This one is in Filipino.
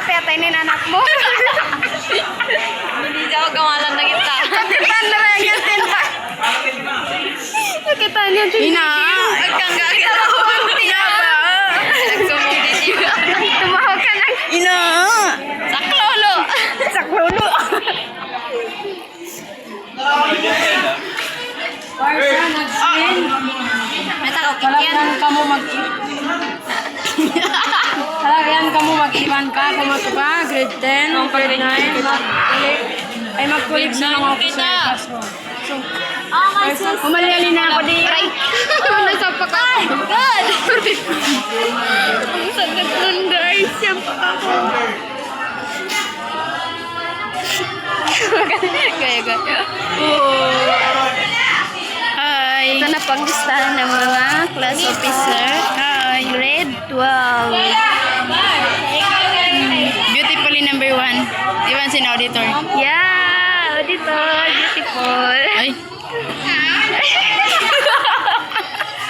piyatainin anak mo. Hindi siya gawalan na kita. Kapitan na rin yung tinta. Nakita niya din. Ina! Agkang gagawin. Ina ba? Nagsumudi siya. Tumawag ka ng Ina! Saklolo! saklolo. Parsa, nag-spin. May takaw Halagyan ka mo Halagyan ka mo mag-iwan ka. Kumato ka, grade 10, grade 9. Ay, mag-college na ng officer classroom. So, Umalyali na ako di. Aray! Nasapa ka. God! Ang sakit nun guys. Yan pa ako. Gaya-gaya. Hi. Ito na pang-listahan ng mga class officer. Hi. Grade 12. Beautifully number 1. Iwan sin auditor. Yeah. Auditor. Beautiful. Ay.